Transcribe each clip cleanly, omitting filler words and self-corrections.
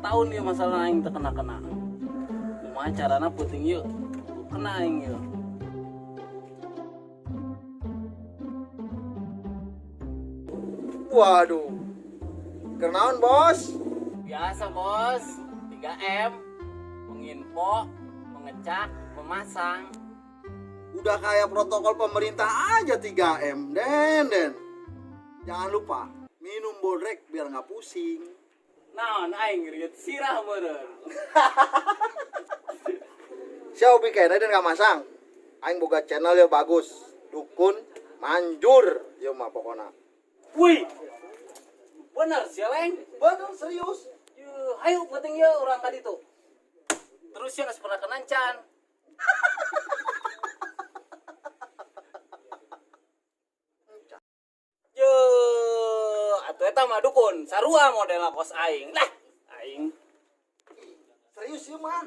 tahun ya masalah aing terkena-kena. Kumaha carana puting yuk kena aing yuk. Waduh. Kenaon, Bos? Biasa bos, 3M, menginfo, mengecek, memasang. Udah kayak protokol pemerintah aja 3M, Den. Jangan lupa minum bodrek biar nggak pusing. Naon aing ngeriut sirah meureun. Sia hobi kayaknya dan nggak masang. Aing boga channel ya bagus. Dukun manjur ya mah pokokna. Wih, bener sih leng. Bener serius. Ayo penting ya orang tadi tuh. Terus ya nggak pernah kenancan. Yo, atuh eta mah dukun, sarua model kos aing. Lah, aing. Serius ya mah.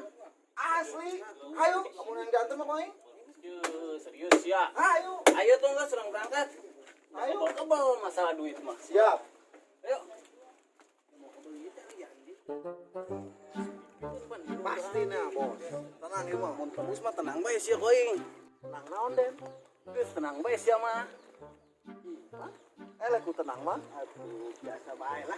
Asli. Ayo, kamu yang diantar mah aing. Yo, serius ya. Ayo. Ayo tuh nggak serang berangkat. Ayo. Kebal masalah duit mah. Siap. Ayo. Pasti nah, Bos. Tenang ya mah. Mun tembus mah tenang bae sia koing. Tenang naon, Den? Geus tenang bae sia mah. Leku tenang mah. Aduh, biasa bae lah.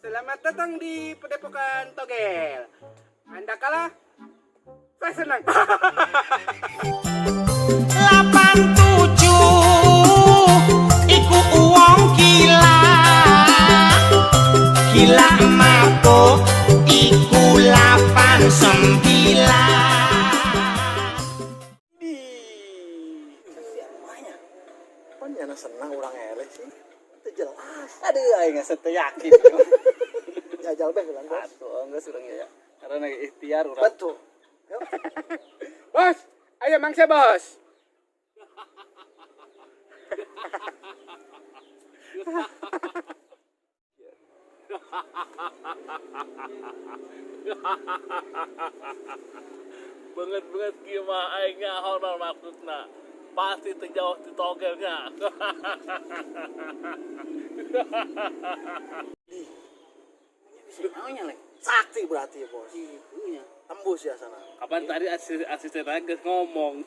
Selamat datang di Padepokan Togel. Anda kalah, saya senang. 87 iku uang gila. Gila mabuk iku 89. Siapanya? Apanya senang orang eleh sih? Itu jelas. Aduh, aing geus teu yakin. Jajal beh bilang, Bos. Atuh geus urang ya. Karena ikhtiar urang. Betul. Yuk. Bos, ayo mangsa bos. Banget kieu mah aing nyaho maksudna. Pasti terjauh di togelnya. Naonnya lek? Sakti berarti ya, Bos. Itunya. Tembus ya sana. Kapan tadi asisten aja ngomong.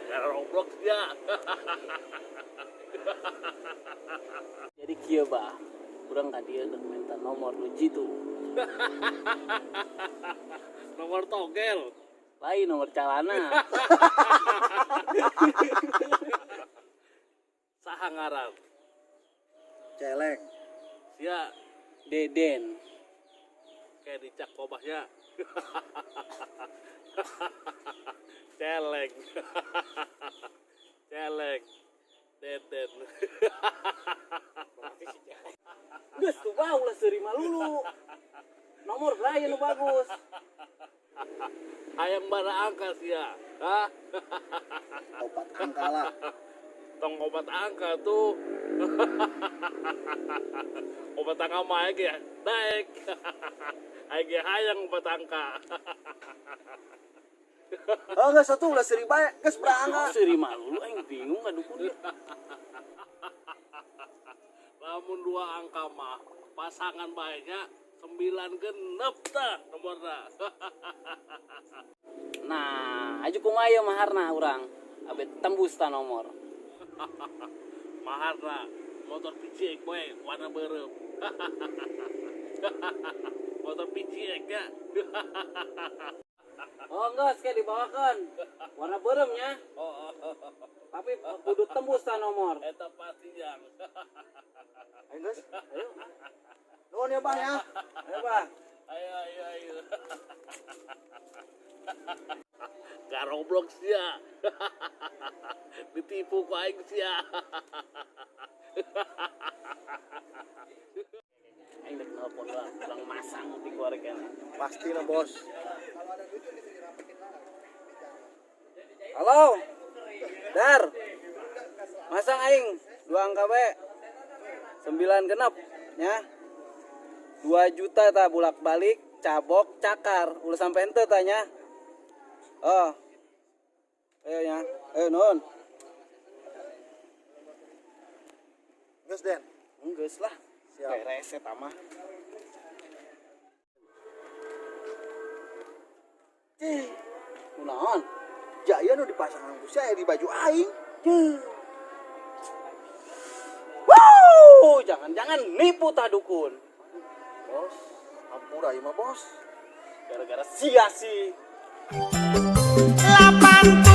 Karena Roblox ya. Jadi kieu bah. Urang tadi geus minta nomor lu Jitu. Nomor togel. Lain nomor calana. Saha ngaran? Celeng. Sia Deden. kayak dicak kobahnya. Celeng. Celeng. Deden. Geus tuh bau lah seuri malulu. Nomor beraya nu bagus. Ayam bara angka sia. Hah? Obat angka lah. Tong obat angka tuh. Obat angka mah ge naik. Age hayang obat angka. Oh, enggak satu ulah seri bae, geus berangga. Seuri malulu aing bingung ngadukun dia. Lamun dua angka mah pasangan baiknya 9 genep tah nomorna. Nah, aju kumaha maharna urang. Abet tembus ta nomor. Maharna motor picik we warna beureum. Motor picik ya. Oh enggak, sekali dibawakan. Warna beureum nya. Tapi kudu tembus ta nomor. Eta pasti yang. Ayo, guys. Ayo. Nuhun ya, Bang ya. Ayo, Bang. Ayo. Garoblok sia. Ditipu ku aing sia. Aing dek nelpon urang masang di keluarga. Pasti lah, Bos. Halo. Dar. Masang aing 2 angka we. 9 genep ya. 2 juta ta bolak-balik cabok cakar ulah sampai ente tanya. Oh. Ayo ya. Ayo non. Geus Den. Geus lah. Siap. Beres eta mah. Kunaon? Jaya nu dipasang ku saya di baju aing. Wow, jangan-jangan nipu tah dukun. Bos, ampura ieu mah bos. Gara-gara sia sih. 80